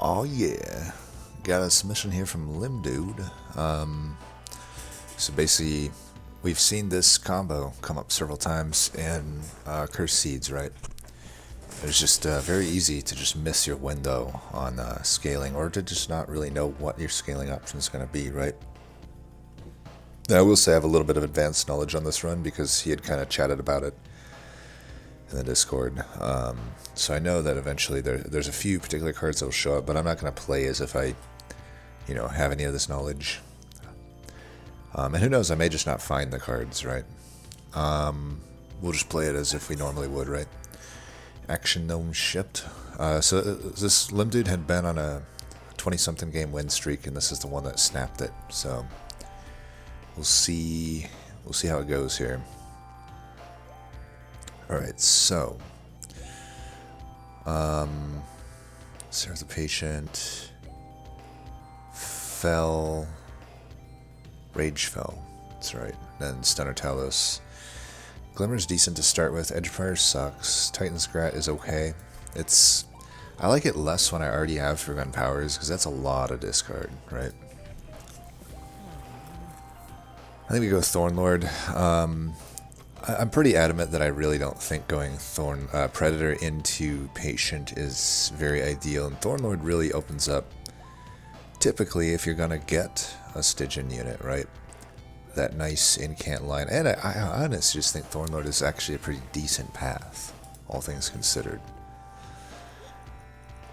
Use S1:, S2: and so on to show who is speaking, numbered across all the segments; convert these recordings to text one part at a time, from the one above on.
S1: Oh yeah, got a submission here from Lim Dude. So basically, we've seen this combo come up several times in Curse Seeds, right? It's just very easy to just miss your window on scaling, or to just not really know what your scaling option is going to be, right? Now, I will say I have a little bit of advanced knowledge on this run because he had kind of chatted about it in the Discord. So I know that eventually there's a few particular cards that will show up, but I'm not going to play as if I, have any of this knowledge. And who knows, I may just not find the cards, right? We'll just play it as if we normally would, right? Action gnome shipped. So this Lim Dude had been on a 20-something game win streak, and this is the one that snapped it. So we'll see how it goes here. Alright, so serve the patient, fell, rage fell, that's right, then Stunner Talos. Glimmer's decent to start with, Edgefire sucks, Titan's Grat is okay. I like it less when I already have Forgotten Powers, because that's a lot of discard, right? I think we go Thornlord. I'm pretty adamant that I really don't think going Predator into Patient is very ideal, and Thornlord really opens up, typically, if you're going to get a Stygian unit, right? That nice incant line, and I honestly just think Thornlord is actually a pretty decent path, all things considered.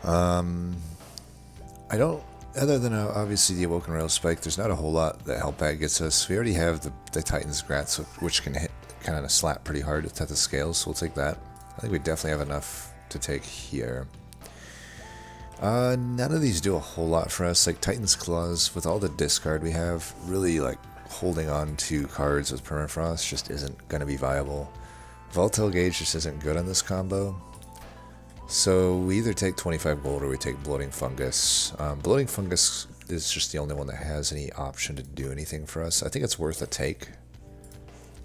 S1: I don't, other than obviously the Awoken Rail Spike, there's not a whole lot that Help Bag gets us. We already have the Titan's Grats, which can hit kind of slap pretty hard at the scales, so we'll take that. I think we definitely have enough to take here. None of these do a whole lot for us. Like Titan's Claws, with all the discard we have, really like holding on to cards with Permafrost just isn't going to be viable. Volatile Gauge just isn't good on this combo. So we either take 25 gold or we take Bloating Fungus. Bloating Fungus is just the only one that has any option to do anything for us. I think it's worth a take.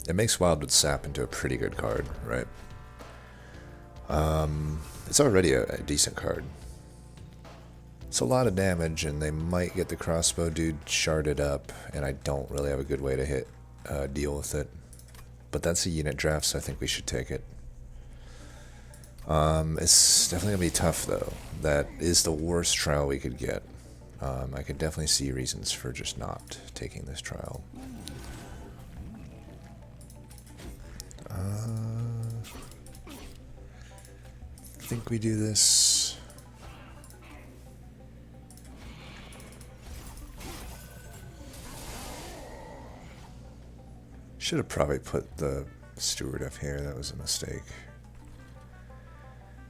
S1: It makes Wildwood Sap into a pretty good card, right? It's already a decent card. It's a lot of damage, and they might get the crossbow dude sharded up, and I don't really have a good way to deal with it. But that's a unit draft, so I think we should take it. It's definitely going to be tough, though. That is the worst trial we could get. I could definitely see reasons for just not taking this trial. I think we do this. Should have probably put the steward up here. That was a mistake.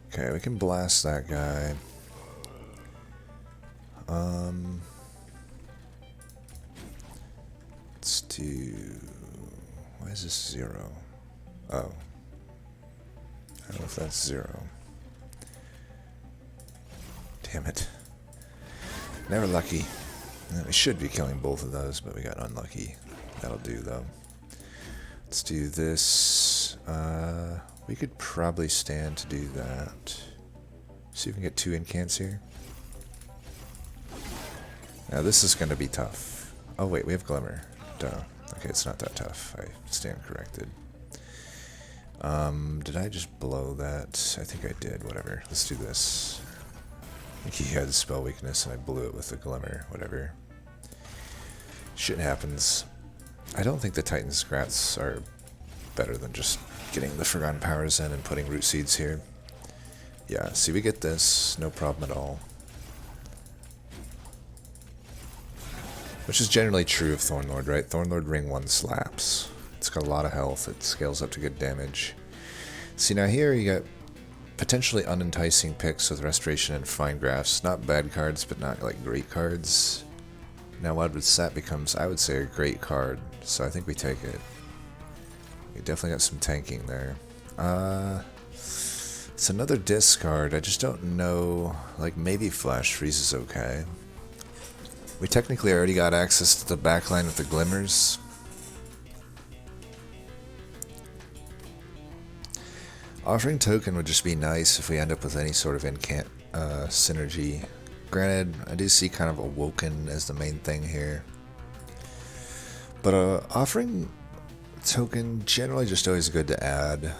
S1: Okay, we can blast that guy. Let's do... Why is this 0? Oh. I don't know if that's 0. Damn it. Never lucky. We should be killing both of those, but we got unlucky. That'll do, though. Let's do this. We could probably stand to do that. See if we can get 2 incants here. Now this is going to be tough. Oh wait, we have Glimmer. Duh. Okay, it's not that tough. I stand corrected. Did I just blow that? I think I did. Whatever. Let's do this. I think he had spell weakness and I blew it with the Glimmer. Whatever. Shit happens. I don't think the Titan's Grats are better than just getting the Forgotten Powers in and putting Root Seeds here. Yeah, see, we get this. No problem at all. Which is generally true of Thornlord, right? Thornlord Ring 1 slaps. It's got a lot of health. It scales up to good damage. See, now here you got potentially unenticing picks with Restoration and Fine Grafts. Not bad cards, but not like great cards. Now Wildwood Sap becomes, I would say, a great card. So I think we take it. We definitely got some tanking there. It's another discard. I just don't know. Like, maybe Flash Freeze is okay. We technically already got access to the backline with the Glimmers. Offering Token would just be nice if we end up with any sort of incant synergy. Granted, I do see kind of Awoken as the main thing here. But offering token, generally just always good to add.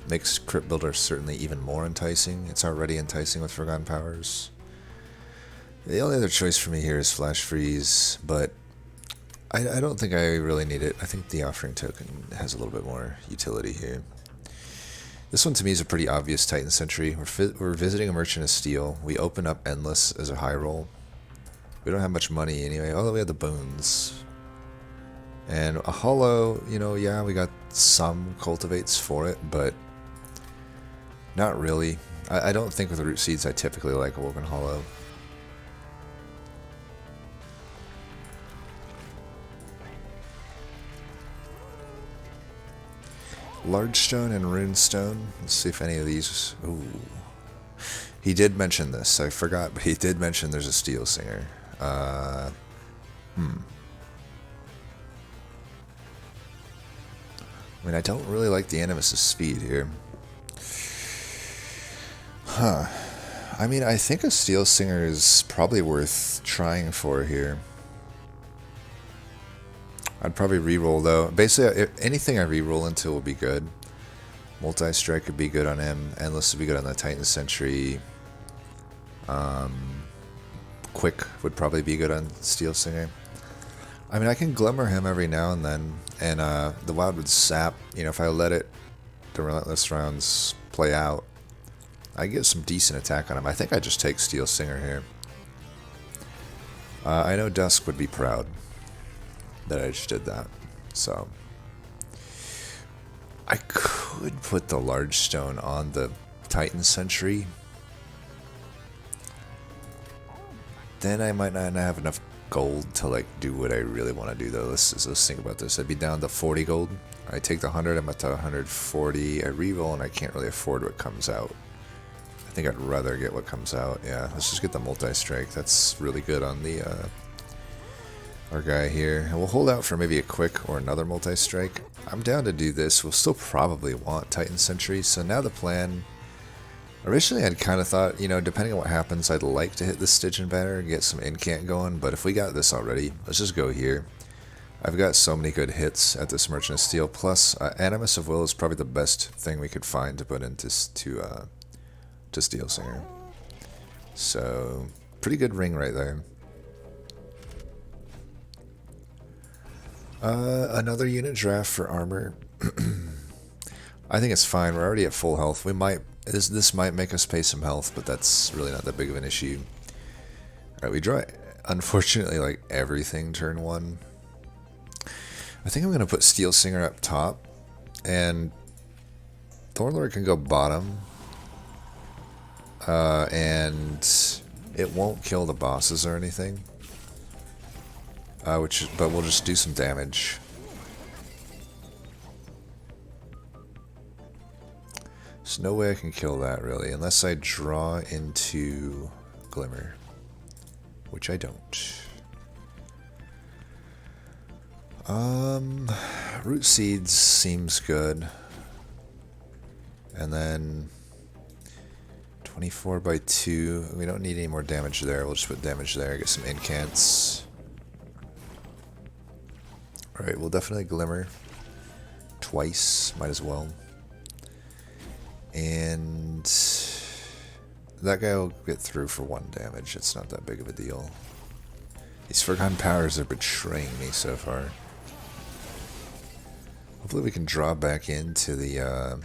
S1: Makes Crypt Builder certainly even more enticing. It's already enticing with Forgotten Powers. The only other choice for me here is Flash Freeze, but I don't think I really need it. I think the offering token has a little bit more utility here. This one to me is a pretty obvious Titan Sentry. We're visiting a Merchant of Steel. We open up Endless as a high roll. We don't have much money anyway, although we have the boons. And a Hollow, you know, yeah, we got some cultivates for it, but not really. I don't think with Root Seeds I typically like Awoken Hollow. Large Stone and Rune Stone. Let's see if any of these... Ooh. He did mention this. I forgot, but he did mention there's a Steel Singer. I mean, I don't really like the Animus' speed here. Huh. I mean, I think a Steel Singer is probably worth trying for here. I'd probably reroll though. Basically, anything I reroll into will be good. Multi-Strike would be good on him. Endless would be good on the Titan Sentry. Quick would probably be good on Steel Singer. I mean, I can Glimmer him every now and then, and the Wildwood Sap, you know, if I let it, the Relentless rounds play out, I get some decent attack on him. I think I just take Steel Singer here. I know Dusk would be proud that I just did that, so I could put the Large Stone on the Titan Sentry. Then I might not have enough gold to like do what I really want to do though. Let's think about this. I'd be down to 40 gold. I take the 100, I'm up to 140. I reroll and I can't really afford what comes out. I think I'd rather get what comes out. Yeah, let's just get the Multi-Strike. That's really good on the our guy here. And we'll hold out for maybe a quick or another Multi-Strike. I'm down to do this. We'll still probably want Titan Sentry. So now the plan... Originally, I'd kind of thought, you know, depending on what happens, I'd like to hit this Stygian Banner and get some incant going, but if we got this already, let's just go here. I've got so many good hits at this Merchant of Steel, plus Animus of Will is probably the best thing we could find to put into to Steel Singer. So, pretty good ring right there. Another unit draft for armor. I think it's fine. We're already at full health. We might... This might make us pay some health, but that's really not that big of an issue. Alright, we draw, unfortunately, like everything turn one. I think I'm going to put Steel Singer up top, and Thornlord can go bottom. And it won't kill the bosses or anything. But we'll just do some damage. There's no way I can kill that, really, unless I draw into Glimmer, which I don't. Root Seeds seems good. And then 24 by 2. We don't need any more damage there. We'll just put damage there, get some incants. Alright, we'll definitely Glimmer. Twice, might as well. And that guy will get through for 1 damage. It's not that big of a deal. These Forgotten Powers are betraying me so far. Hopefully we can draw back into the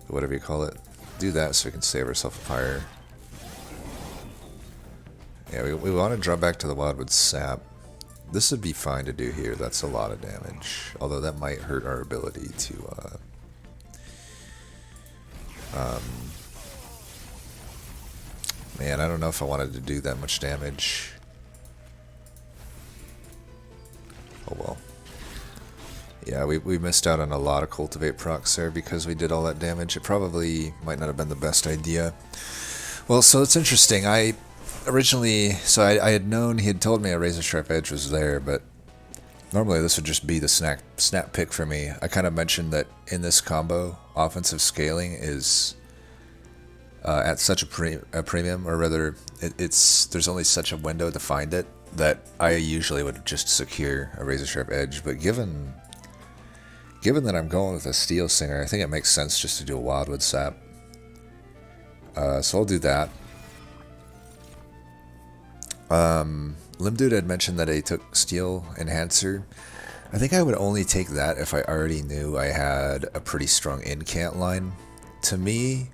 S1: whatever you call it. Do that so we can save ourselves a fire. Yeah, we want to draw back to the Wildwood Sap. This would be fine to do here. That's a lot of damage. Although that might hurt our ability to... man, I don't know if I wanted to do that much damage. Oh well. Yeah, we missed out on a lot of Cultivate procs there because we did all that damage. It probably might not have been the best idea. Well, so it's interesting. I had known, he had told me a Razor Sharp Edge was there, but normally this would just be the snap pick for me. I kind of mentioned that in this combo, offensive scaling is at such a premium, or rather, there's only such a window to find it that I usually would just secure a razor sharp edge. But given that I'm going with a steel singer, I think it makes sense just to do a wildwood sap. So I'll do that. Limdude had mentioned that I took steel enhancer. I think I would only take that if I already knew I had a pretty strong incant line. To me,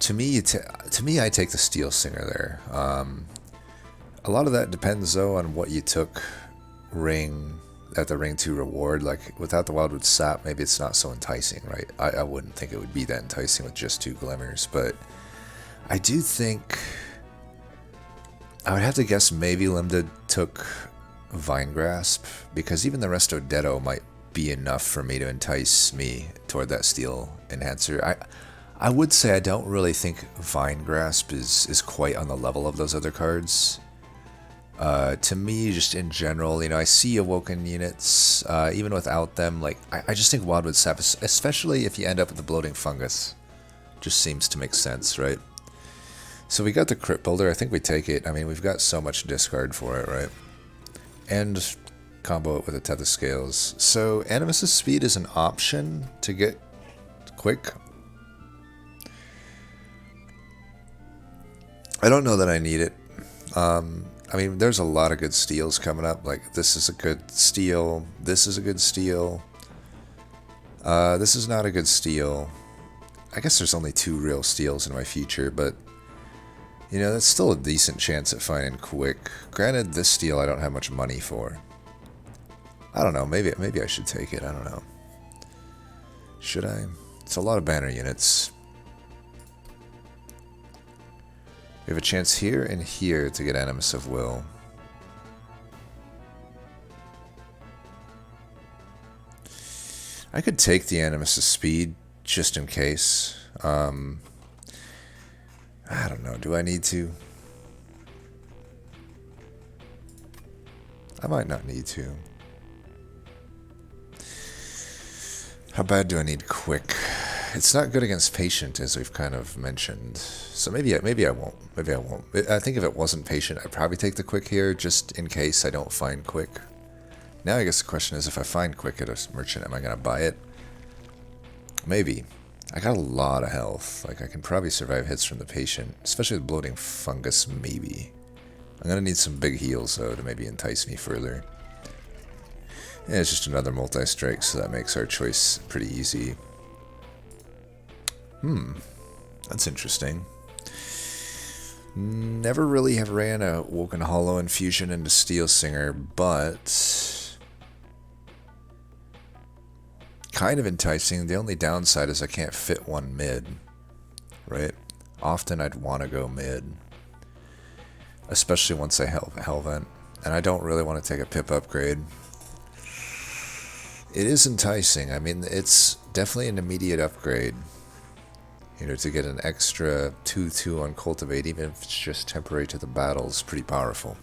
S1: I take the steel singer there. A lot of that depends though on what you took at the ring 2 reward. Like without the wildwood sap, maybe it's not so enticing, right? I wouldn't think it would be that enticing with just 2 glimmers, but I do think I would have to guess maybe Limda took Vine Grasp, because even the Resto Detto might be enough for me to entice me toward that steel enhancer. I would say I don't really think Vine Grasp is quite on the level of those other cards. To me, just in general, you know, I see Awoken units, even without them, like, I just think Wildwood Sap, especially if you end up with the Bloating Fungus, just seems to make sense, right? So we got the Crypt Builder, I think we take it. I mean, we've got so much discard for it, right? And combo it with a Tether Scales. So Animus' Speed is an option to get quick. I don't know that I need it. I mean, there's a lot of good steals coming up. Like, this is a good steal. This is a good steal. This is not a good steal. I guess there's only 2 real steals in my future, but you know, that's still a decent chance at finding quick. Granted, this steal I don't have much money for. I don't know, maybe I should take it, I don't know. Should I? It's a lot of banner units. We have a chance here and here to get Animus of Will. I could take the Animus of Speed just in case. I don't know, do I need to? I might not need to. How bad do I need quick? It's not good against patient, as we've kind of mentioned. So maybe I won't. Maybe I won't. I think if it wasn't patient, I'd probably take the quick here, just in case I don't find quick. Now I guess the question is, if I find quick at a merchant, am I going to buy it? Maybe. I got a lot of health. Like, I can probably survive hits from the patient, especially with Bloating Fungus, maybe. I'm going to need some big heals, though, to maybe entice me further. Yeah, it's just another multi-strike, so that makes our choice pretty easy. That's interesting. Never really have ran a Woken Hollow infusion into Steel Singer, but kind of enticing. The only downside is I can't fit one mid, right? Often I'd want to go mid, especially once I Hellvent, and I don't really want to take a pip upgrade. It is enticing. I mean, it's definitely an immediate upgrade. You know, to get an extra 2/2 on Cultivate, even if it's just temporary to the battle, is pretty powerful.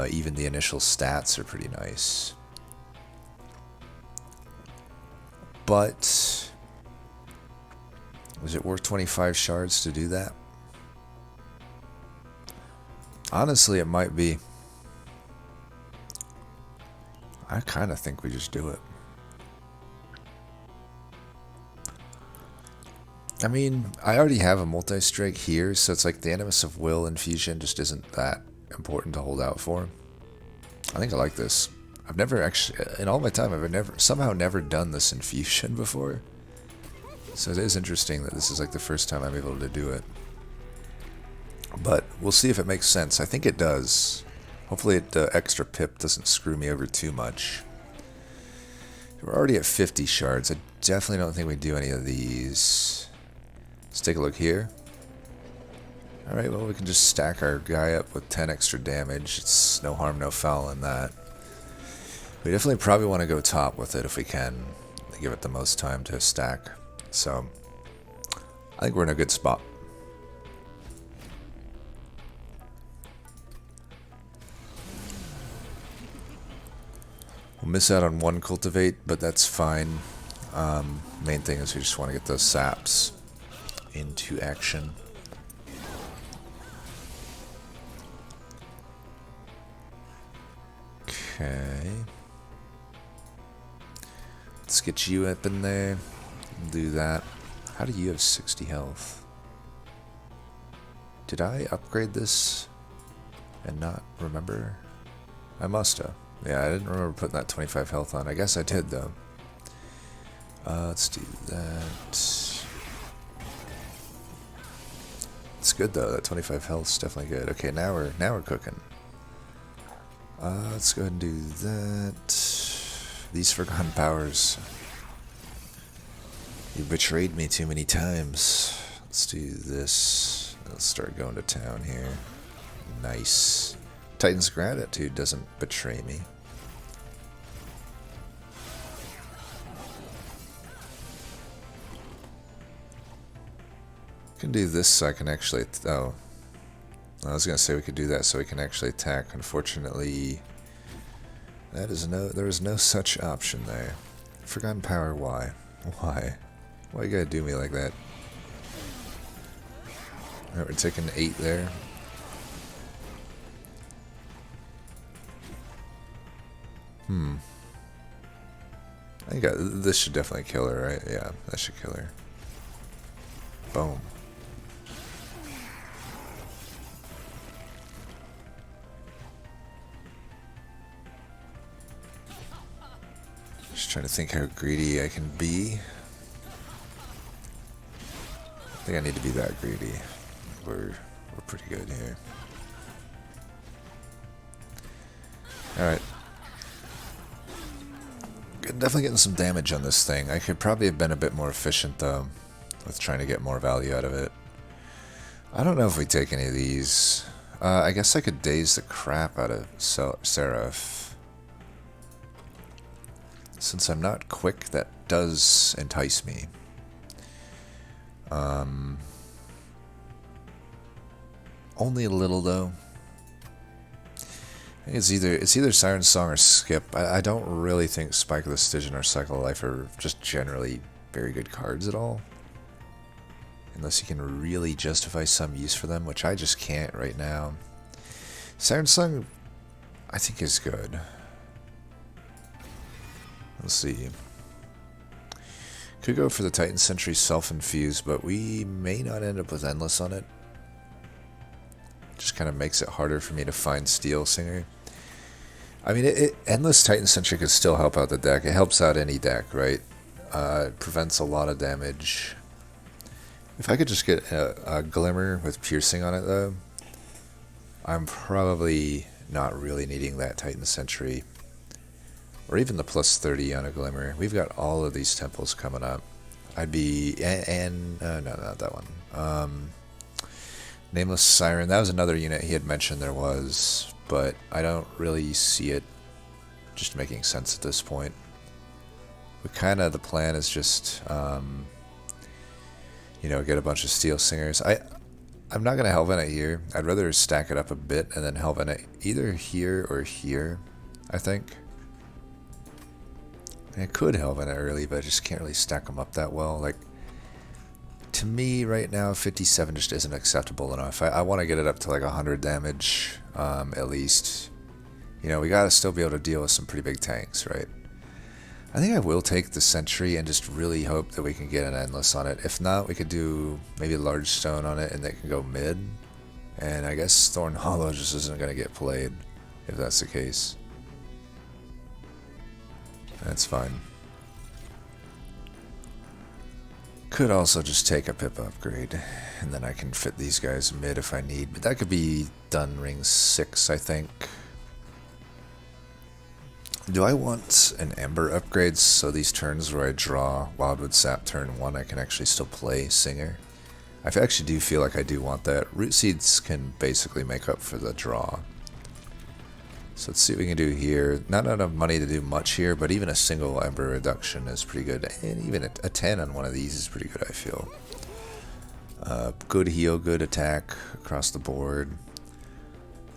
S1: Even the initial stats are pretty nice. But is it worth 25 shards to do that? Honestly, it might be. I kind of think we just do it. I mean, I already have a multi-strike here, so it's like the Animus of Will infusion just isn't that important to hold out for. I think I like this. I've never actually, in all my time, I've somehow never done this infusion before. So it is interesting that this is like the first time I'm able to do it. But we'll see if it makes sense. I think it does. Hopefully the extra pip doesn't screw me over too much. We're already at 50 shards. I definitely don't think we do any of these. Let's take a look here. Alright, well, we can just stack our guy up with 10 extra damage. It's no harm, no foul in that. We definitely probably want to go top with it if we can. Give it the most time to stack. So, I think we're in a good spot. We'll miss out on one Cultivate, but that's fine. Main thing is we just want to get those saps. into action. Okay. Let's get you up in there. Do that. How do you have 60 health? Did I upgrade this and not remember? I must have. Yeah, I didn't remember putting that 25 health on. I guess I did, though. Let's do that. It's good, though. That 25 health's definitely good. Okay, now we're cooking. Let's go ahead and do that. These forgotten powers. You betrayed me too many times. Let's do this. Let's start going to town here. Nice. Titan's gratitude doesn't betray me. Can do this so I can actually. Oh, I was gonna say we could do that so we can actually attack. Unfortunately, there is no such option there. Forgotten power. Why? Why? Why you gotta do me like that? Alright, we're taking 8 there. I think this should definitely kill her, right? Yeah, that should kill her. Boom. Just trying to think how greedy I can be. I think I need to be that greedy. We're pretty good here. Alright. Definitely getting some damage on this thing. I could probably have been a bit more efficient, though, with trying to get more value out of it. I don't know if we take any of these. I guess I could daze the crap out of Seraph. Since I'm not quick, that does entice me. Only a little, though. I think it's either Siren Song or Skip. I don't really think Spike of the Stygian or Cycle of Life are just generally very good cards at all. Unless you can really justify some use for them, which I just can't right now. Siren Song, I think, is good. Let's see. Could go for the Titan Sentry self-infused, but we may not end up with Endless on it. Just kind of makes it harder for me to find Steel Singer. I mean, Endless Titan Sentry could still help out the deck. It helps out any deck, right? It prevents a lot of damage. If I could just get a Glimmer with Piercing on it, though, I'm probably not really needing that Titan Sentry. Or even the plus 30 on a Glimmer. We've got all of these temples coming up. I'd be... no, not that one. Nameless Siren, that was another unit he had mentioned there was, but I don't really see it just making sense at this point. The plan is just, you know, get a bunch of Steel Singers. I'm not going to Helven it here. I'd rather stack it up a bit and then Helven it either here or here, I think. I could Helven it early, but I just can't really stack them up that well. Like, to me, right now, 57 just isn't acceptable enough. I want to get it up to like 100 damage, at least. You know, we got to still be able to deal with some pretty big tanks, right? I think I will take the Sentry and just really hope that we can get an Endless on it. If not, we could do maybe Large Stone on it and they can go mid. And I guess Thorn Hollow just isn't going to get played, if that's the case. That's fine. Could also just take a Pip upgrade, and then I can fit these guys mid if I need, but that could be done ring 6, I think. Do I want an Ember upgrade so these turns where I draw Wildwood Sap turn 1 I can actually still play Singer? I actually do feel like I do want that. Root Seeds can basically make up for the draw. So let's see what we can do here. Not enough money to do much here, but even a single Ember reduction is pretty good. And even a 10 on one of these is pretty good, I feel. Good heal, good attack across the board.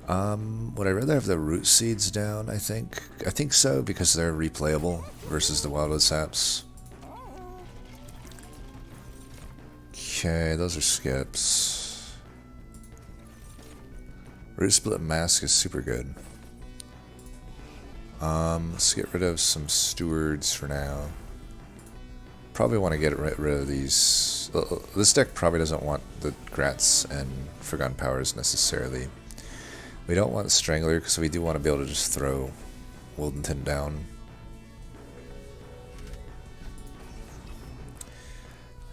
S1: Would I rather have the Root Seeds down, I think? I think so, because they're replayable versus the Wildwood Saps. Okay, those are skips. Root Split Mask is super good. Let's get rid of some stewards for now. Probably want to get rid of these. This deck probably doesn't want the Grats and Forgotten Powers necessarily. We don't want Strangler because we do want to be able to just throw Wildenton down.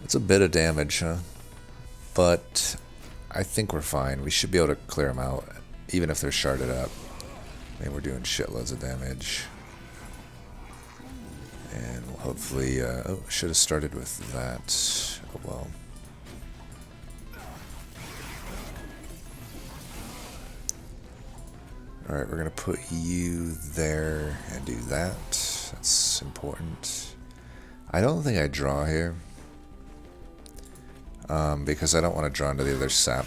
S1: It's a bit of damage, huh? But I think we're fine. We should be able to clear them out, even if they're sharded up. I mean, we're doing shitloads of damage. And we'll hopefully... oh, should have started with that. Oh well. Alright, we're going to put you there and do that. That's important. I don't think I draw here. Because I don't want to draw into the other sap.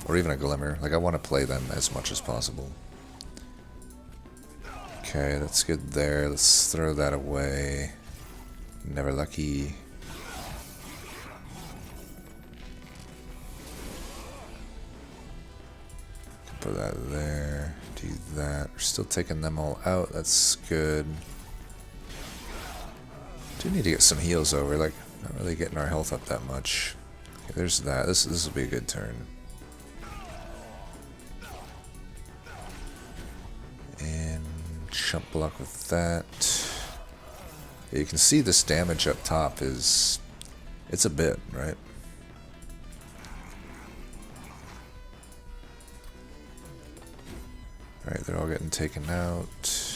S1: Or even a Glimmer. Like, I want to play them as much as possible. Okay, that's good there. Let's throw that away. Never lucky. Put that there. Do that. We're still taking them all out. That's good. Do need to get some heals over. Like, not really getting our health up that much. Okay, there's that. This will be a good turn. And chump block with that. Yeah, you can see this damage up top is... it's a bit, right? Alright, they're all getting taken out.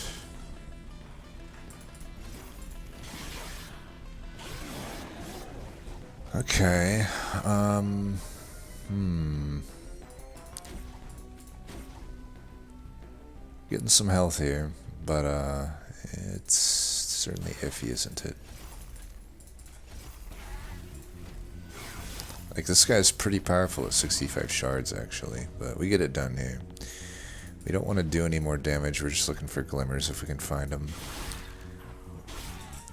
S1: Okay, getting some health here, but it's certainly iffy, isn't it? Like, this guy's pretty powerful at 65 shards, actually, but we get it done here. We don't want to do any more damage, we're just looking for glimmers if we can find them.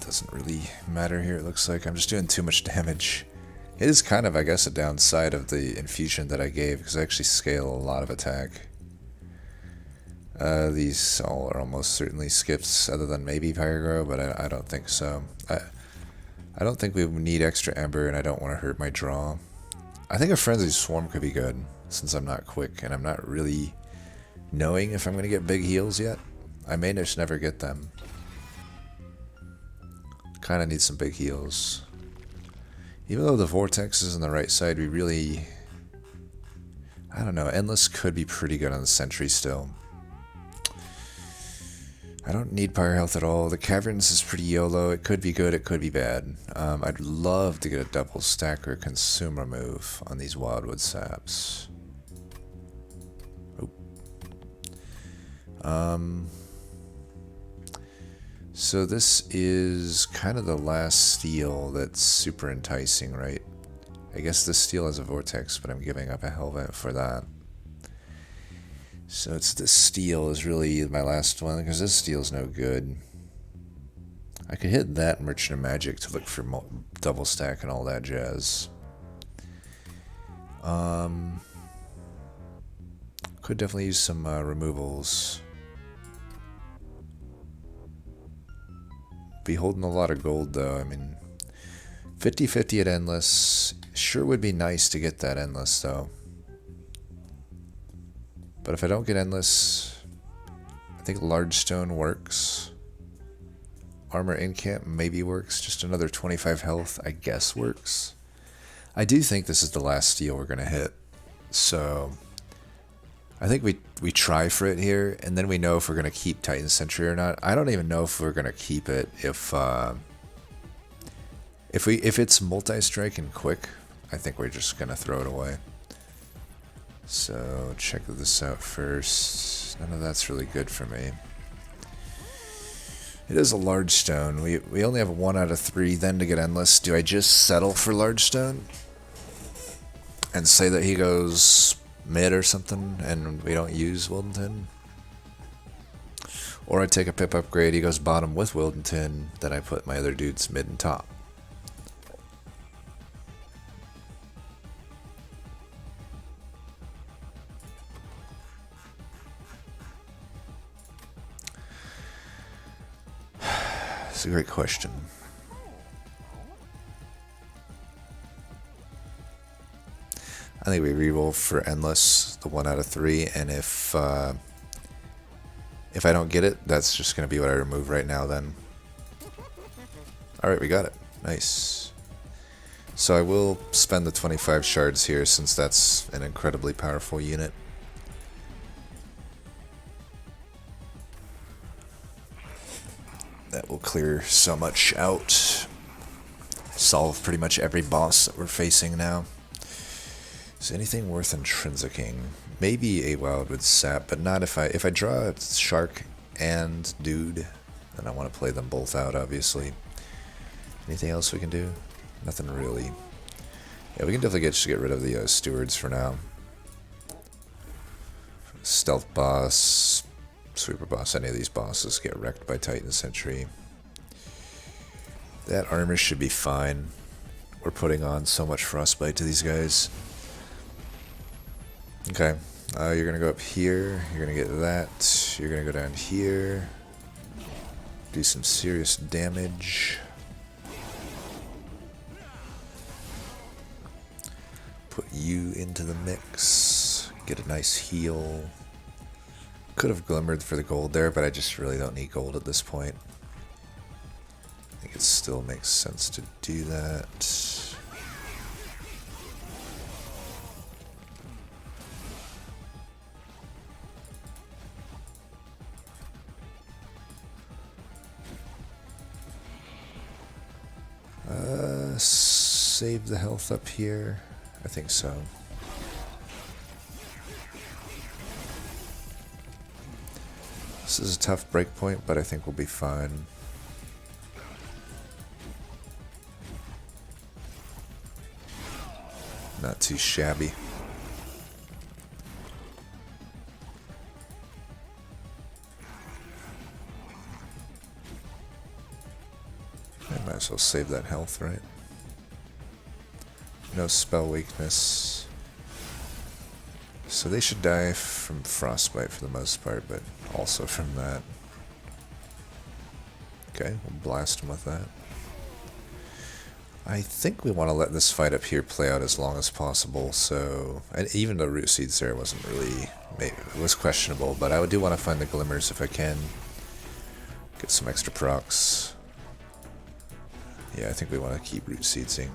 S1: Doesn't really matter here, it looks like. I'm just doing too much damage. It is kind of, I guess, a downside of the infusion that I gave, because I actually scale a lot of attack. These all are almost certainly skips, other than maybe Pyrogrow, but I don't think so. I don't think we need extra Ember, and I don't want to hurt my draw. I think a Frenzy Swarm could be good, since I'm not quick, and I'm not really knowing if I'm going to get big heals yet. I may just never get them. Kind of need some big heals. Even though the Vortex is on the right side, we really... I don't know, Endless could be pretty good on the Sentry still. I don't need Pyre Health at all. The Caverns is pretty YOLO. It could be good, it could be bad. I'd love to get a double stack or consume remove on these Wildwood Saps. So this is kind of the last steel that's super enticing, right? I guess this steel has a vortex, but I'm giving up a Hellvent for that. So it's this steel is really my last one, because this steel's no good. I could hit that Merchant of Magic to look for double stack and all that jazz. Could definitely use some removals. Be holding a lot of gold though. I mean, 50-50 at Endless. Sure would be nice to get that Endless though. But if I don't get Endless, I think Large Stone works. Armor Incamp maybe works. Just another 25 health, I guess, works. I do think this is the last steel we're going to hit. So I think we try for it here, and then we know if we're going to keep Titan Sentry or not. I don't even know if we're going to keep it if it's multi-strike and quick. I think we're just going to throw it away. So check this out first. None of that's really good for me. It is a Large Stone. We only have a 1 out of 3 then to get Endless. Do I just settle for Large Stone and say that he goes mid or something and we don't use Wildenton? Or I take a pip upgrade, he goes bottom with Wildenton, then I put my other dudes mid and top. It's a great question. I think we reroll for endless, the 1 out of 3, and if I don't get it, that's just going to be what I remove right now then. Alright, we got it. Nice. So I will spend the 25 shards here since that's an incredibly powerful unit. That will clear so much out. Solve pretty much every boss that we're facing now. Is anything worth intrinsicing? Maybe a Wildwood Sap, but not if I draw a Shark and Dude, then I want to play them both out, obviously. Anything else we can do? Nothing really. Yeah, we can definitely just get rid of the stewards for now. Stealth boss, sweeper boss, any of these bosses get wrecked by Titan Sentry. That armor should be fine. We're putting on so much frostbite to these guys. Okay, you're gonna go up here, you're gonna get that, you're gonna go down here, do some serious damage. Put you into the mix, get a nice heal. Could have glimmered for the gold there, but I just really don't need gold at this point. I think it still makes sense to do that. Save the health up here. I think so. This is a tough breakpoint, but I think we'll be fine. Not too shabby. I might as well save that health, right? No spell weakness. So they should die from frostbite for the most part, but also from that. Okay, we'll blast them with that. I think we want to let this fight up here play out as long as possible, so... And even the root seeds there wasn't really... Maybe, it was questionable, but I do want to find the glimmers if I can. Get some extra procs. Yeah, I think we want to keep root seedsing.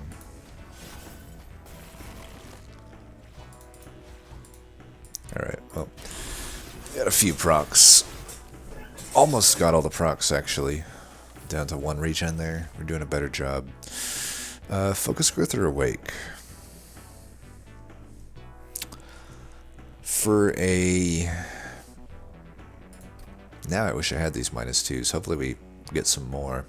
S1: Alright, well, we got a few procs. Almost got all the procs, actually. Down to 1 regen there. We're doing a better job. Focus Growth or Awake? For a... Now I wish I had these -2s. Hopefully we get some more.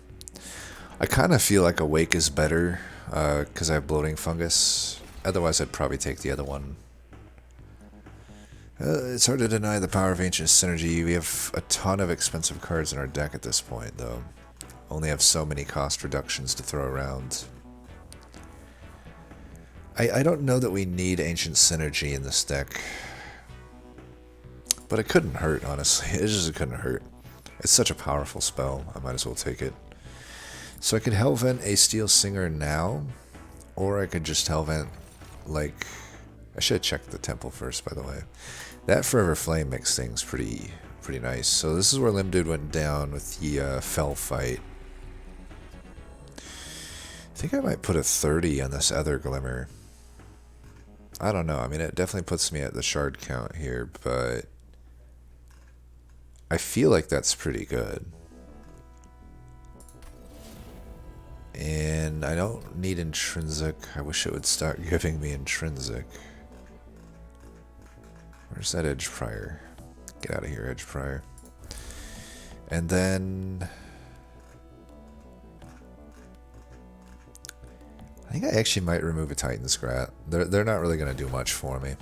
S1: I kind of feel like Awake is better, because I have Bloating Fungus. Otherwise I'd probably take the other one. It's hard to deny the power of Ancient Synergy. We have a ton of expensive cards in our deck at this point, though. Only have so many cost reductions to throw around. I don't know that we need Ancient Synergy in this deck. But it couldn't hurt, honestly. It couldn't hurt. It's such a powerful spell. I might as well take it. So I could Hellvent a Steel Singer now. Or I could just Hellvent, like... I should have checked the temple first, by the way. That Forever Flame makes things pretty nice. So this is where Limdude went down with the Fell fight. I think I might put a 30 on this other Glimmer. I don't know. I mean, it definitely puts me at the shard count here, but I feel like that's pretty good. And I don't need intrinsic. I wish it would start giving me intrinsic. Where's that Edge Prior? Get out of here, Edge Prior. And then... I think I actually might remove a Titan Scrat. They're not really going to do much for me.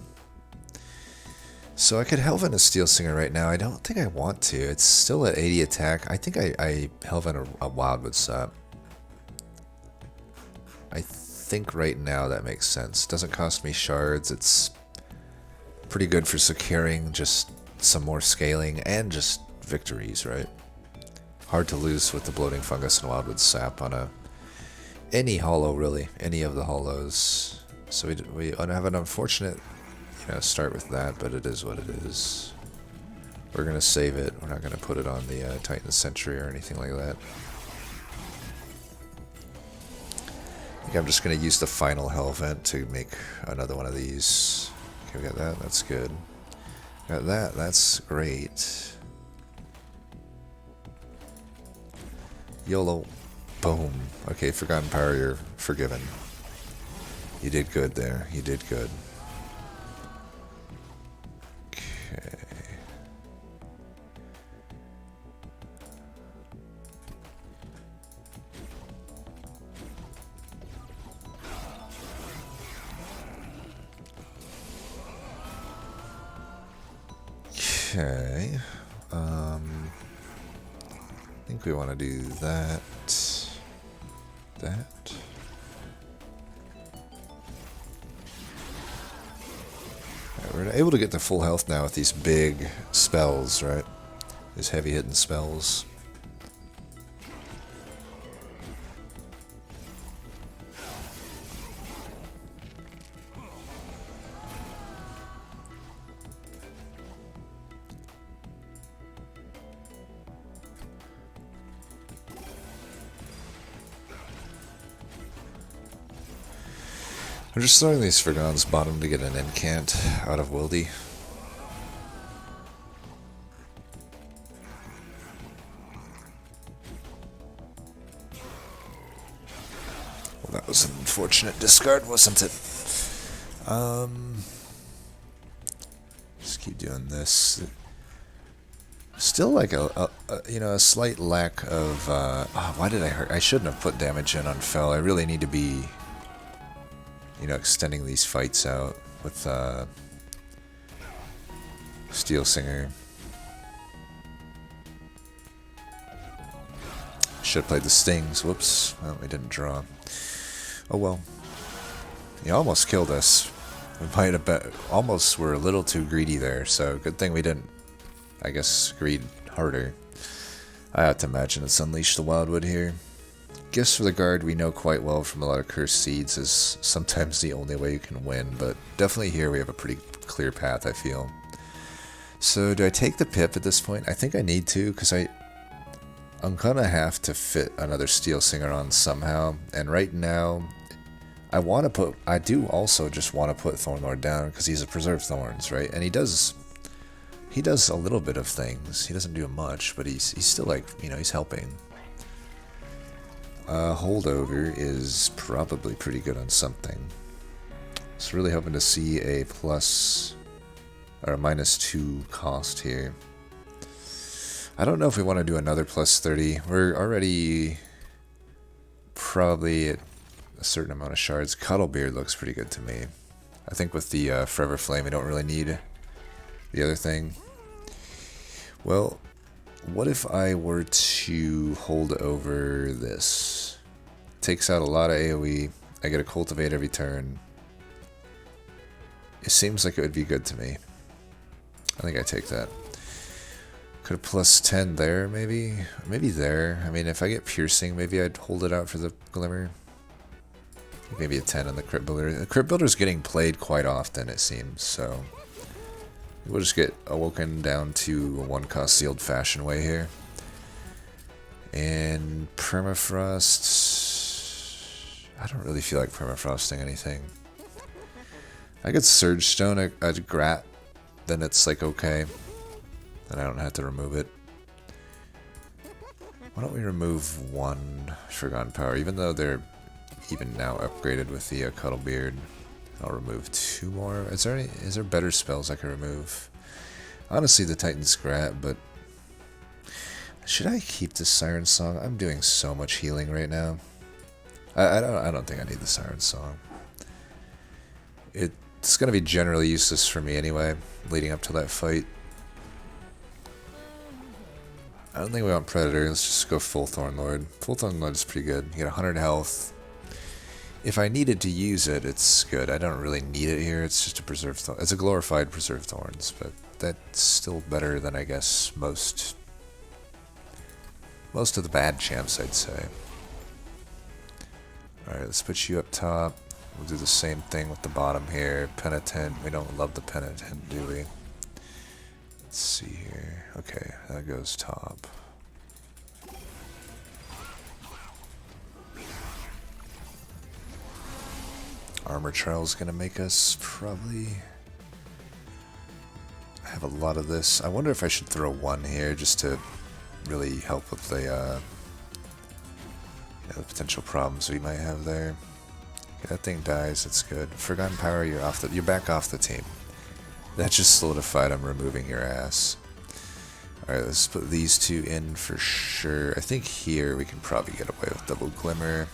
S1: So I could Hellvent a Steel Singer right now. I don't think I want to. It's still at 80 attack. I think I Hellvent a Wildwood Sap. I think right now that makes sense. Doesn't cost me shards. It's pretty good for securing just some more scaling and just victories, right? hard to lose with the bloating fungus and wildwood sap on any hollow, really, any of the hollows. So we have an unfortunate, start with that, but it is what it is. We're gonna save it. We're not gonna put it on the Titan Sentry or anything like that. I think I'm just gonna use the final hell vent to make another one of these. Okay, we got that. That's good. Got that. That's great. YOLO. Boom. Okay, Forgotten Power, you're forgiven. You did good there. You did good. Okay. Okay. I think we want to do that. That. Right, we're able to get to full health now with these big spells, right? These heavy hitting spells. I'm just throwing these Forgon's bottom to get an incant out of Wildy. Well, that was an unfortunate discard, wasn't it? Just keep doing this. Still like a slight lack of. Why did I hurt? I shouldn't have put damage in on Fell. I really need to be. Extending these fights out with Steel Singer. Should have played the Stings. Whoops. Well, we didn't draw. Oh well. He almost killed us. We might have almost were a little too greedy there, so good thing we didn't, I guess, greed harder. I have to imagine it's Unleash the Wildwood here. Gifts for the guard we know quite well from a lot of cursed seeds is sometimes the only way you can win, but definitely here we have a pretty clear path, I feel. So do I take the pip at this point? I think I need to, because I'm gonna have to fit another Steel Singer on somehow, and right now I do also just want to put Thornlord down because he's a Preserved Thorns, right? And he does a little bit of things. He doesn't do much, but he's still like, he's helping. Holdover is probably pretty good on something. So really hoping to see a plus or a -2 cost here. I don't know if we want to do another plus 30. We're already probably at a certain amount of shards. Cuddlebeard looks pretty good to me. I think with the Forever Flame we don't really need the other thing. Well, what if I were to hold over this? Takes out a lot of AoE. I get a Cultivate every turn. It seems like it would be good to me. I think I take that. Could have plus 10 there, maybe? Maybe there. I mean, if I get Piercing, maybe I'd hold it out for the Glimmer. Maybe a 10 on the Crypt Builder. The Crypt Builder's getting played quite often, it seems, so we'll just get Awoken down to a 1-cost the old-fashioned way here. And Permafrost. I don't really feel like Permafrosting anything. I could Surge Stone a Grat, then it's like okay. Then I don't have to remove it. Why don't we remove one Forgotten Power, even though they're even now upgraded with the Cuddlebeard. I'll remove 2 more. Is there better spells I can remove? Honestly, the Titan's Grat, but should I keep the Siren Song? I'm doing so much healing right now. I don't think I need the Siren Song. It's gonna be generally useless for me anyway, leading up to that fight. I don't think we want Predator. Let's just go full Thornlord. Full Thornlord is pretty good. You get 100 health. If I needed to use it, it's good. I don't really need it here. It's just a Preserved Thorn. It's a glorified Preserved Thorns, but that's still better than, I guess, most most of the bad champs, I'd say. Alright, let's put you up top. We'll do the same thing with the bottom here. Penitent. We don't love the Penitent, do we? Let's see here. Okay, that goes top. Armor Trial's gonna make us probably have a lot of this. I wonder if I should throw one here just to really help with the potential problems we might have there. Okay, that thing dies, that's good. Forgotten Power, you're back off the team. That just solidified I'm removing your ass. Alright, let's put these two in for sure. I think here we can probably get away with double Glimmer.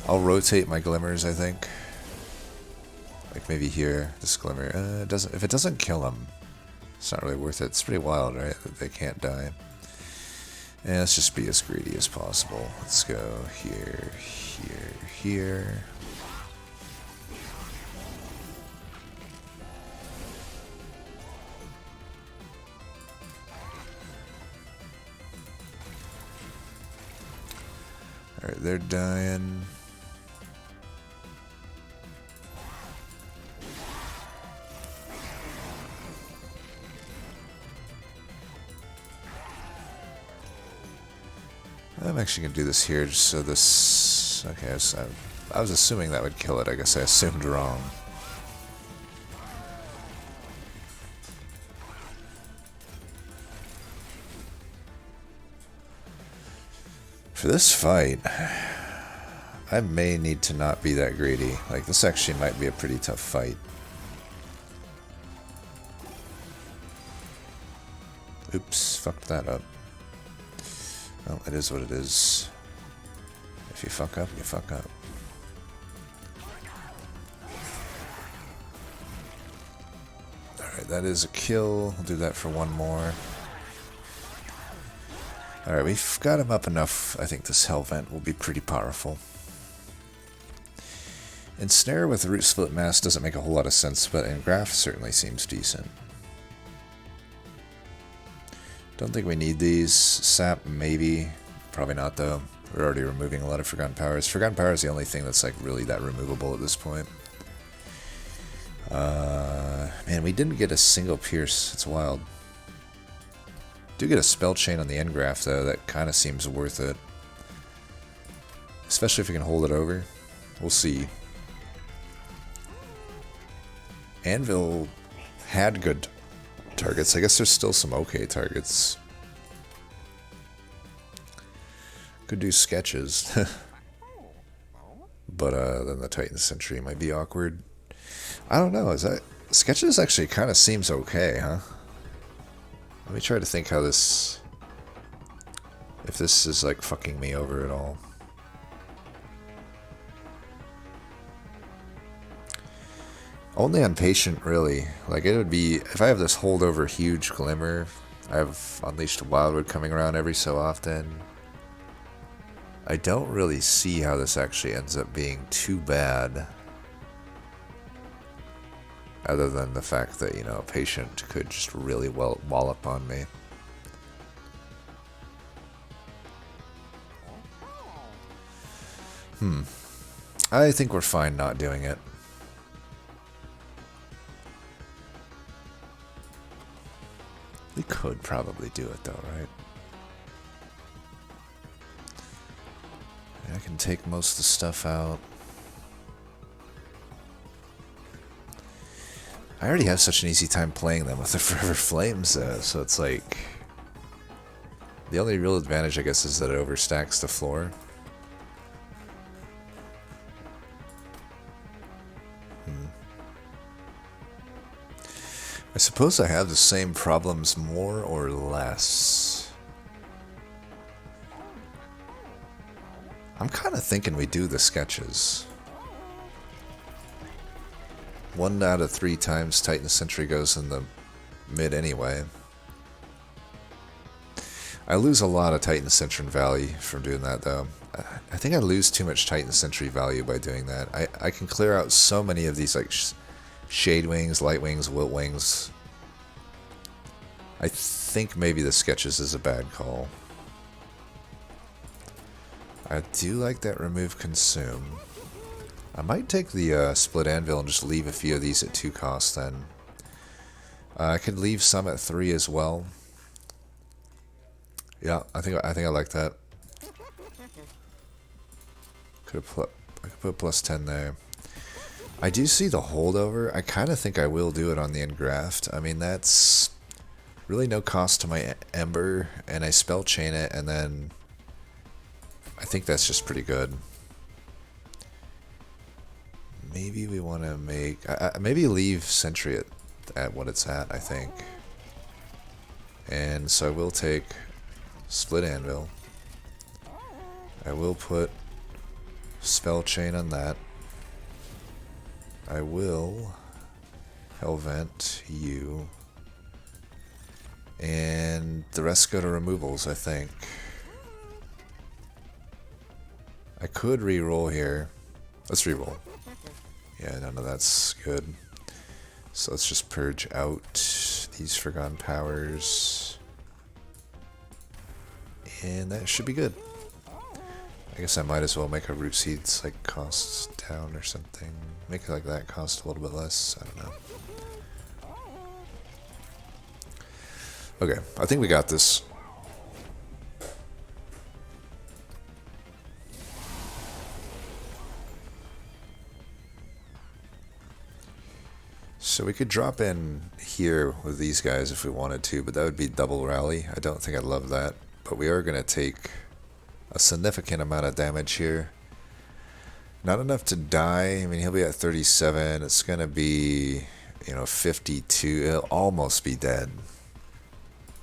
S1: I'll rotate my Glimmers, I think. Like maybe here, this Glimmer. If it doesn't kill them, it's not really worth it. It's pretty wild, right? That they can't die. And let's just be as greedy as possible. Let's go here, here, here. Alright, they're dying. I'm actually going to do this here just so this... Okay, I was assuming that would kill it. I guess I assumed wrong. For this fight, I may need to not be that greedy. Like, this actually might be a pretty tough fight. Oops, fucked that up. Well, it is what it is. If you fuck up, you fuck up. Alright, that is a kill. We'll do that for one more. Alright, we've got him up enough. I think this Hell Vent will be pretty powerful. Ensnare with Root Split Mass doesn't make a whole lot of sense, but Engraft certainly seems decent. Don't think we need these. Sap, maybe. Probably not, though. We're already removing a lot of Forgotten Powers. Forgotten Power is the only thing that's like really that removable at this point. Man, we didn't get a single Pierce. It's wild. Do get a Spell Chain on the Engraft, though. That kind of seems worth it. Especially if we can hold it over. We'll see. Anvil had good targets. I guess there's still some okay targets. Could do sketches. But then the Titan Sentry might be awkward. I don't know. Is that sketches actually kind of seems okay, huh? Let me try to think how this, if this is like fucking me over at all. Only on Patient, really. Like, it would be, if I have this holdover huge Glimmer, I have Unleashed Wildwood coming around every so often. I don't really see how this actually ends up being too bad. Other than the fact that, you know, Patient could just really wallop on me. I think we're fine not doing it. We could probably do it though, right? I can take most of the stuff out. I already have such an easy time playing them with the Forever Flames, so it's like... The only real advantage, I guess, is that it overstacks the floor. I suppose I have the same problems more or less. I'm kind of thinking we do the sketches. 1 out of 3 times Titan Sentry goes in the mid anyway. I lose a lot of Titan Sentry value from doing that though. I think I lose too much Titan Sentry value by doing that. I can clear out so many of these like Shade Wings, Light Wings, Wilt Wings. I think maybe the sketches is a bad call. I do like that remove consume. I might take the split anvil and just leave a few of these at 2 costs then. I could leave some at 3 as well. Yeah, I think I like that. I could put plus 10 there. I do see the holdover. I kind of think I will do it on the engraft. I mean, that's really no cost to my ember, and I spell chain it, and then I think that's just pretty good. Maybe we want to make... maybe leave sentry at what it's at, I think. And so I will take split anvil. I will put spell chain on that. I will Hellvent you. And the rest go to removals, I think. I could re-roll here. Let's re-roll. Yeah, none of that's good. So let's just purge out these Forgotten Powers. And that should be good. I guess I might as well make a root seeds like costs down or something. Make it like that cost a little bit less. I don't know. Okay, I think we got this. So we could drop in here with these guys if we wanted to, but that would be double rally. I don't think I'd love that. But we are going to take a significant amount of damage here. Not enough to die. I mean, he'll be at 37. It's going to be, 52. He'll almost be dead.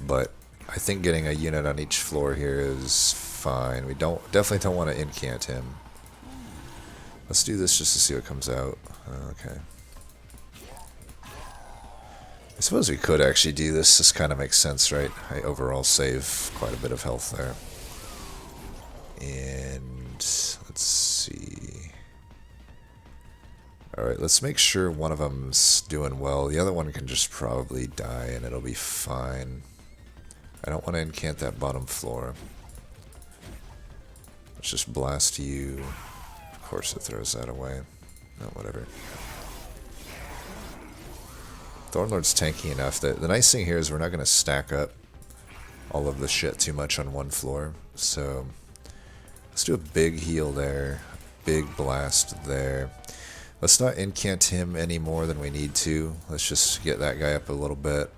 S1: But I think getting a unit on each floor here is fine. We definitely don't want to incant him. Let's do this just to see what comes out. Okay. I suppose we could actually do this. This kind of makes sense, right? I overall save quite a bit of health there. And let's see. Alright, let's make sure one of them's doing well. The other one can just probably die and it'll be fine. I don't want to incant that bottom floor. Let's just blast you. Of course it throws that away. No, whatever. Thornlord's tanky enough that the nice thing here is we're not going to stack up all of the shit too much on one floor. So let's do a big heal there, big blast there. Let's not incant him any more than we need to. Let's just get that guy up a little bit.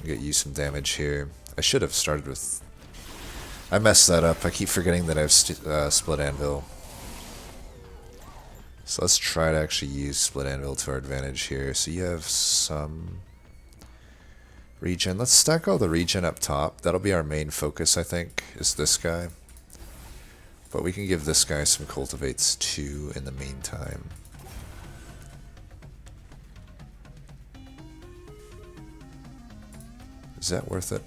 S1: Get you some damage here. I should have started with... I messed that up. I keep forgetting that I have split anvil. So let's try to actually use split anvil to our advantage here. So you have some regen. Let's stack all the regen up top. That'll be our main focus, I think, is this guy. But we can give this guy some cultivates too in the meantime. Is that worth it?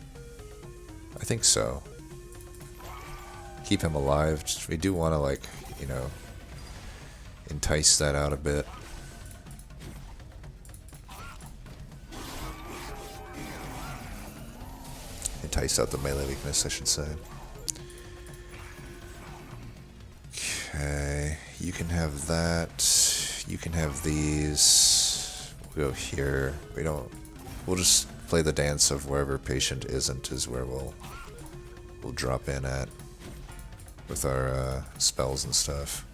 S1: I think so. Keep him alive. We do want to, entice that out a bit. Entice out the melee weakness, I should say. Okay, you can have that. You can have these. We'll go here. We'll just play the dance of wherever patient isn't is where we'll drop in at with our spells and stuff.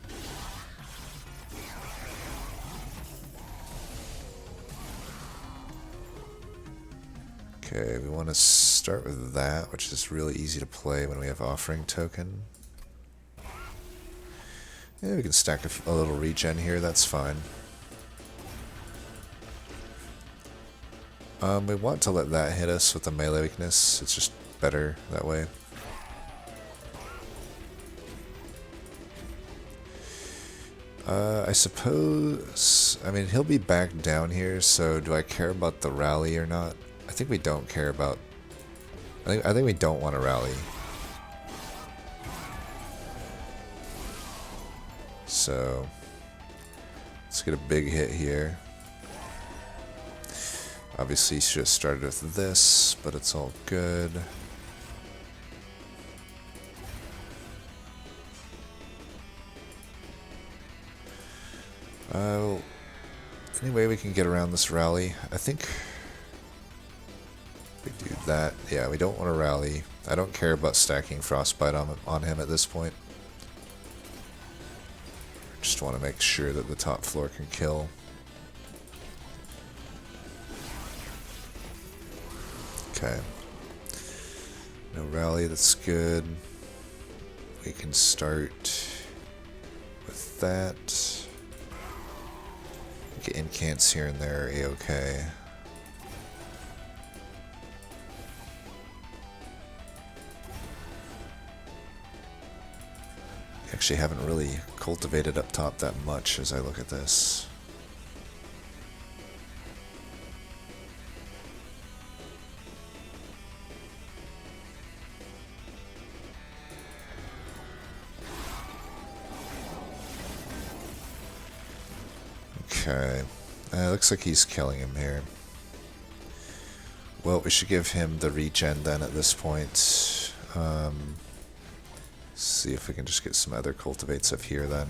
S1: Okay, we want to start with that, which is really easy to play when we have offering token. Yeah, we can stack a little regen here, that's fine. We want to let that hit us with the melee weakness, it's just better that way. I suppose... I mean, he'll be back down here, so do I care about the rally or not? I think we don't care about... I think we don't want to rally. So... let's get a big hit here. Obviously, should have started with this, but it's all good. Any way we can get around this rally? I think we do that. Yeah, we don't want to rally. I don't care about stacking Frostbite on him at this point. Just want to make sure that the top floor can kill. Okay. No rally, that's good. We can start with that. Get incants here and there, a-okay. Actually haven't really cultivated up top that much as I look at this. Okay, looks like he's killing him here. Well, we should give him the regen then at this point. See if we can just get some other cultivates up here then.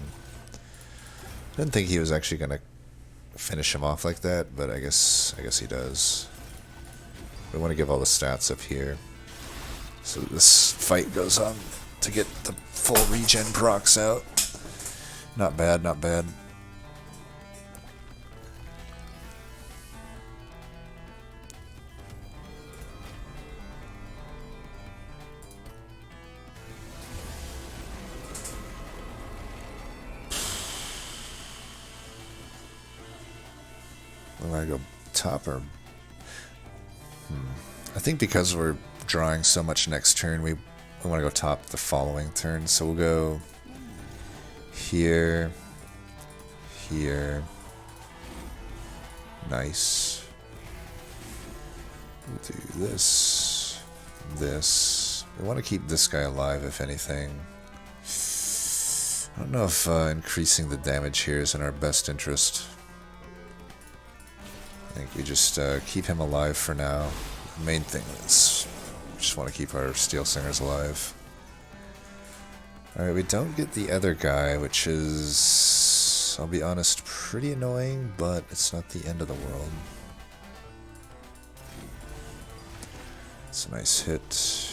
S1: I didn't think he was actually gonna finish him off like that, but I guess he does. We want to give all the stats up here so that this fight goes on to get the full regen procs out. Not bad, not bad. Do I go top or... I think because we're drawing so much next turn, we want to go top the following turn. So we'll go here, here. Nice. We'll do this, this. We want to keep this guy alive, if anything. I don't know if increasing the damage here is in our best interest. I think we just keep him alive for now. The main thing is we just want to keep our Steel Singers alive. Alright, we don't get the other guy, which is, I'll be honest, pretty annoying, but it's not the end of the world. It's a nice hit.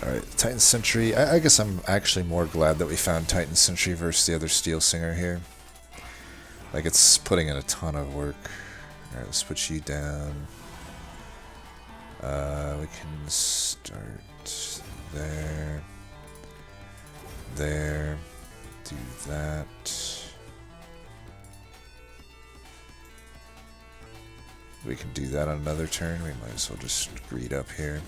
S1: Alright, Titan Sentry. I guess I'm actually more glad that we found Titan Sentry versus the other Steel Singer here. Like, it's putting in a ton of work. Alright, let's put you down. We can start there. There. Do that. We can do that on another turn. We might as well just greed up here.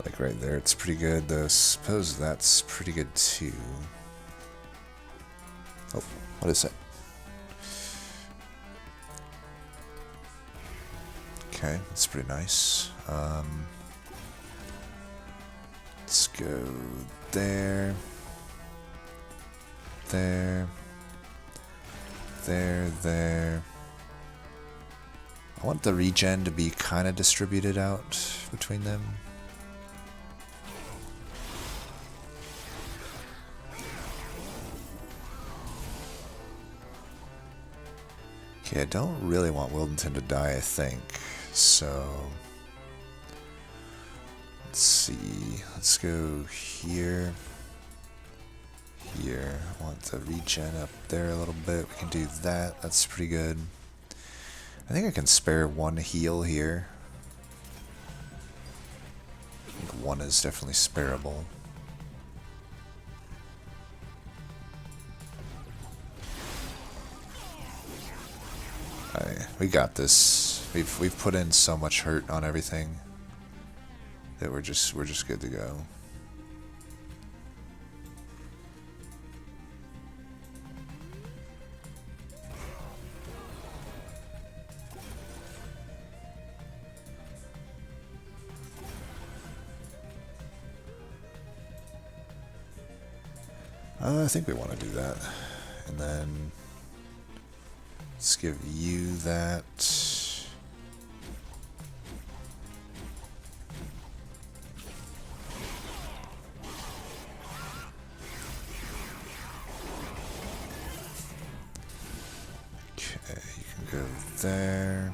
S1: Like right there, it's pretty good, though. Suppose that's pretty good too. Oh, what is that? Okay, that's pretty nice. Let's go there, there, there. I want the regen to be kind of distributed out between them. Okay, I don't really want Wildington to die, I think, so let's see, let's go here, here. I want the regen up there a little bit. We can do that, that's pretty good. I think I can spare one heal here. I think one is definitely spareable. We got this. We've put in so much hurt on everything that we're just good to go. I think we want to do that. And then let's give you that. Okay, you can go there.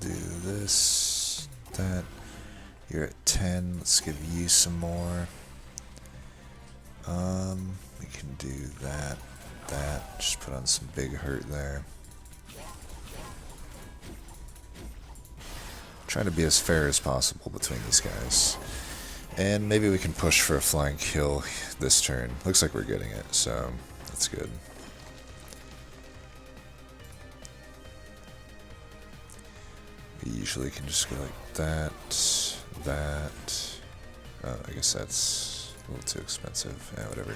S1: Do this, that. You're at 10. Let's give you some more. We can do that, that. Just put on some big hurt there. Trying to be as fair as possible between these guys. And maybe we can push for a flying kill this turn. Looks like we're getting it, so that's good. We usually can just go like that, that. Oh, I guess that's a little too expensive. Yeah, whatever.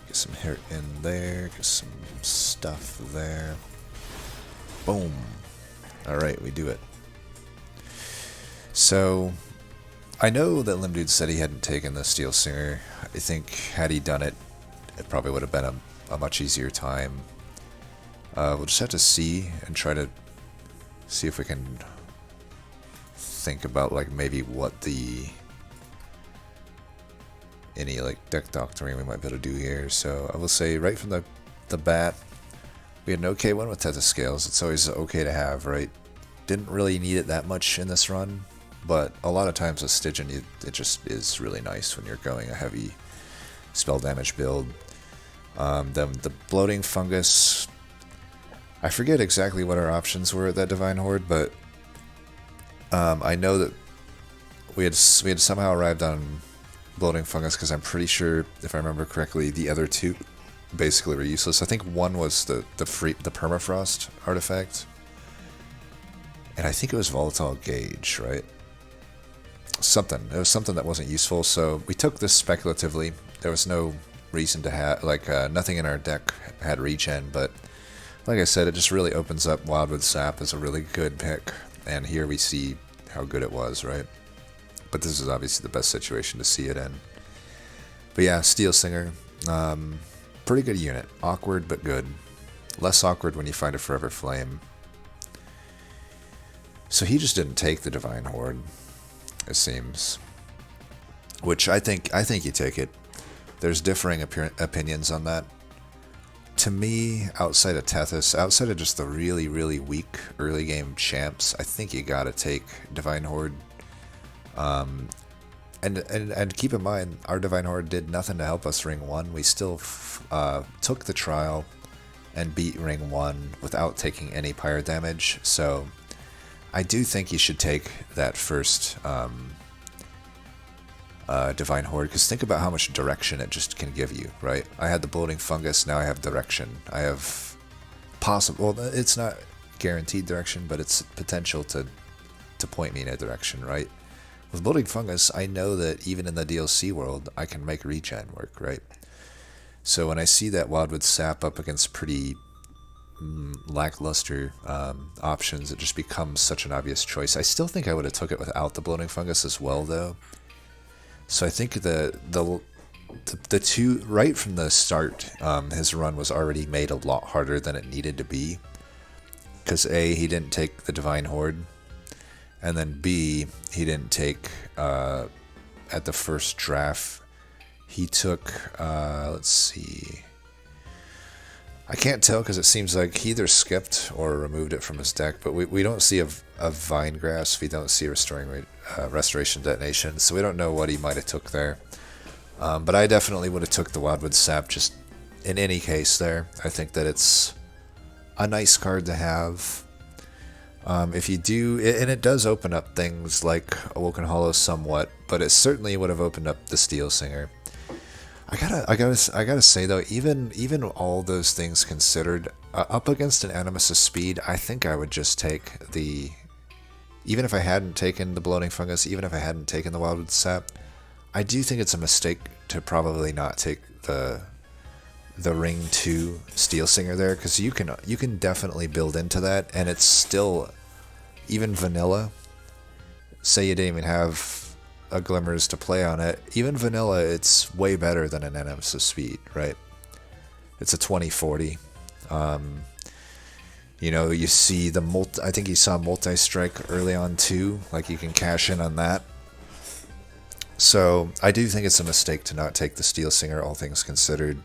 S1: Get some hurt in there, get some stuff there. Boom. Alright, we do it. So, I know that Limdude said he hadn't taken the Steel Singer. I think had he done it, it probably would have been a much easier time. We'll just have to see and try to see if we can think about like maybe what any like deck doctoring we might be able to do here. So I will say right from the bat, we had an okay one with Tetascales. It's always okay to have, right? Didn't really need it that much in this run, but a lot of times with Stygian, it just is really nice when you're going a heavy spell damage build. Then the Bloating Fungus, I forget exactly what our options were at that Divine Horde, but I know that we had somehow arrived on Bloating Fungus because I'm pretty sure, if I remember correctly, the other two basically were useless. I think one was the Permafrost artifact, and I think it was Volatile Gauge, right? It was something that wasn't useful, so we took this speculatively. There was no reason to have, like, nothing in our deck had regen, but like I said, it just really opens up Wildwood Sap as a really good pick, and here we see how good it was, right? But this is obviously the best situation to see it in. But yeah, Steel Singer, pretty good unit. Awkward, but good. Less awkward when you find a Forever Flame. So he just didn't take the Divine Horde, it seems. Which I think you take it. There's differing opinions on that. To me, outside of Tethys, outside of just the really, really weak early game champs, I think you gotta take Divine Horde. And keep in mind, our Divine Horde did nothing to help us Ring 1. We still took the trial and beat Ring 1 without taking any pyre damage. So I do think you should take that first Divine Horde, because think about how much direction it just can give you, right? I had the Bloating Fungus, now I have direction. I have possible, well, it's not guaranteed direction, but it's potential to point me in a direction, right? With Bloating Fungus, I know that even in the DLC world, I can make regen work, right? So when I see that Wildwood Sap up against pretty lackluster options, it just becomes such an obvious choice. I still think I would have took it without the Bloating Fungus as well, though. So I think the two, right from the start, his run was already made a lot harder than it needed to be. Because A, he didn't take the Divine Horde, and then B, he didn't take, at the first draft, he took, let's see, I can't tell because it seems like he either skipped or removed it from his deck, but we don't see a Vine Grasp, we don't see Restoration Detonation, so we don't know what he might have took there. But I definitely would have took the Wildwood Sap just in any case there. I think that it's a nice card to have. If you do, and it does open up things like Awoken Hollow somewhat, but it certainly would have opened up the Steel Singer. I gotta say though, even all those things considered, up against an Animus' speed, I think I would just take the. Even if I hadn't taken the Bloating Fungus, even if I hadn't taken the Wildwood Sap, I do think it's a mistake to probably not take the Ring 2 Steel Singer there, because you can definitely build into that, and it's still, even vanilla, say you didn't even have a Glimmers to play on it, even vanilla, it's way better than an NM's speed, right? It's a 2040. You see I think you saw multi-strike early on too, like you can cash in on that. So I do think it's a mistake to not take the Steel Singer, all things considered.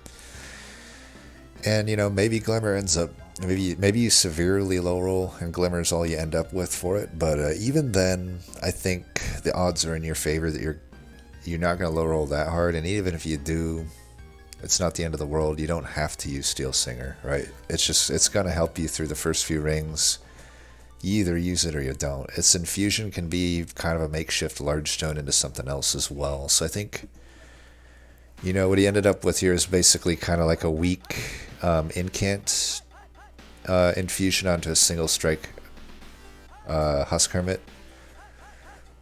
S1: And maybe Glimmer ends up, maybe you severely low roll and Glimmer's all you end up with for it. But even then, I think the odds are in your favor that you're not going to low roll that hard. And even if you do, it's not the end of the world. You don't have to use Steel Singer, right? It's going to help you through the first few rings. You either use it or you don't. Its infusion can be kind of a makeshift large stone into something else as well. So I think, what he ended up with here is basically kind of like a weak incant infusion onto a single strike Husk Hermit,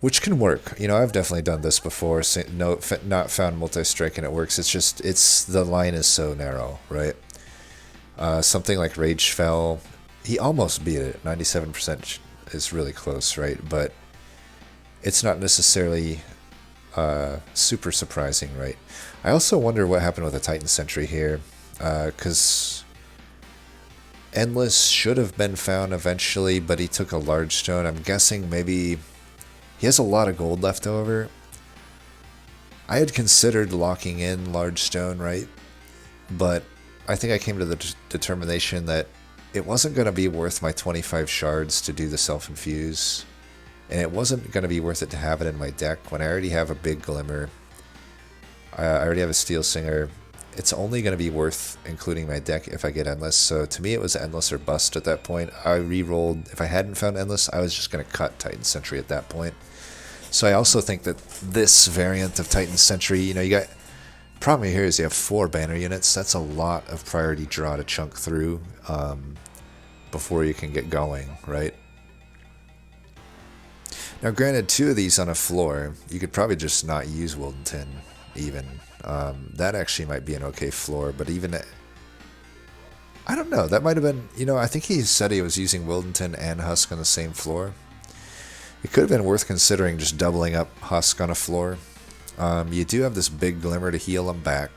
S1: which can work. I've definitely done this before. Not found multi-strike and it works. The line is so narrow, right? Something like Rage Fell, he almost beat it. 97% is really close, right? But it's not necessarily super surprising, right? I also wonder what happened with the Titan Sentry here, because Endless should have been found eventually, but he took a large stone. I'm guessing maybe he has a lot of gold left over. I had considered locking in large stone, right? But I think I came to the determination that it wasn't going to be worth my 25 shards to do the self-infuse, and it wasn't going to be worth it to have it in my deck when I already have a big Glimmer. I already have a Steel Singer. It's only going to be worth including my deck if I get Endless. So to me, it was Endless or bust at that point. I re-rolled. If I hadn't found Endless, I was just going to cut Titan Sentry at that point. So I also think that this variant of Titan Sentry, you got. Problem here is you have 4 banner units. That's a lot of priority draw to chunk through before you can get going, right? Now, granted, 2 of these on a floor, you could probably just not use Wildenton, even. That actually might be an okay floor, but even... I don't know, that might have been... I think he said he was using Wildenton and Husk on the same floor. It could have been worth considering just doubling up Husk on a floor. You do have this big Glimmer to heal him back.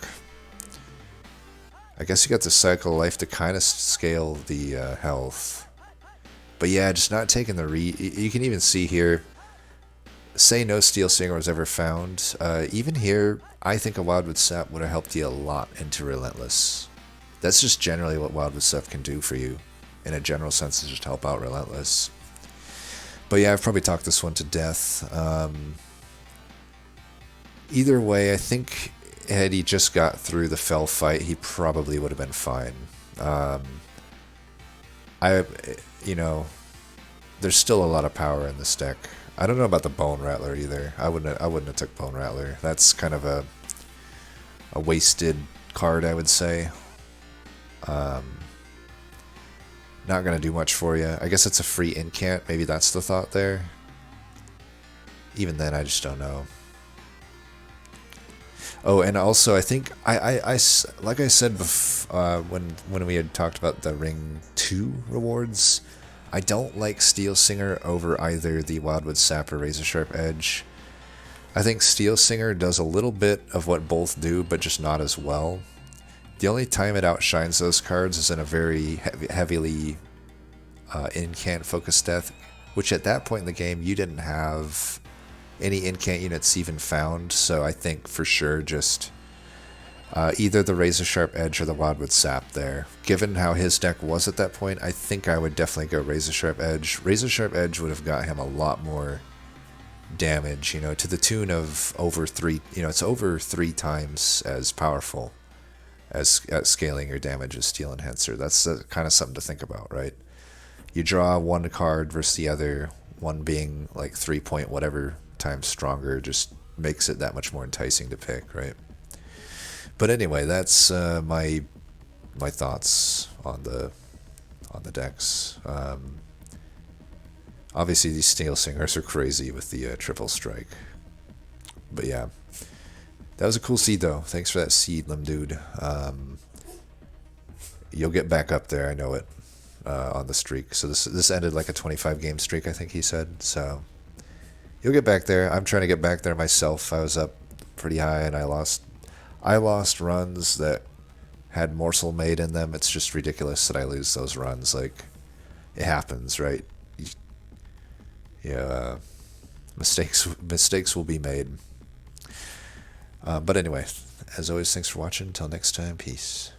S1: I guess you got the Cycle of Life to kind of scale the health. But yeah, just not taking the You can even see here, say no Steel Singer was ever found. Even here, I think a Wildwood Sap would have helped you a lot into Relentless. That's just generally what Wildwood Sap can do for you. In a general sense, is just help out Relentless. But yeah, I've probably talked this one to death. Either way, I think had he just got through the Fell fight, he probably would have been fine. There's still a lot of power in this deck. I don't know about the Bone Rattler either. I wouldn't have took Bone Rattler. That's kind of a wasted card, I would say. Not gonna do much for you. I guess it's a free incant. Maybe that's the thought there. Even then, I just don't know. Oh, and also I think I like I said when we had talked about the Ring 2 rewards, I don't like Steel Singer over either the Wildwood Sap or Razor Sharp Edge. I think Steel Singer does a little bit of what both do, but just not as well. The only time it outshines those cards is in a very heavily incant focused death, which at that point in the game you didn't have any incant units even found, so I think for sure just either the Razor Sharp Edge or the Wildwood Sap there. Given how his deck was at that point, I think I would definitely go Razor Sharp Edge. Razor Sharp Edge would have got him a lot more damage, to the tune of over 3, it's over 3 times as powerful as scaling your damage as Steel Enhancer. That's kind of something to think about, right? you draw one card versus the other, one being like 3 point whatever times stronger, just makes it that much more enticing to pick, right? But anyway, that's my thoughts on the decks. Obviously, these Steel Singers are crazy with the triple strike. But yeah, that was a cool seed though. Thanks for that seed, Lim Dude. You'll get back up there, I know it, on the streak. So this ended like a 25 game streak, I think he said. So you'll get back there. I'm trying to get back there myself. I was up pretty high and I lost runs that had morsel made in them. It's just ridiculous that I lose those runs. Like, it happens, right? Yeah, mistakes will be made. But anyway, as always, thanks for watching. Until next time, peace.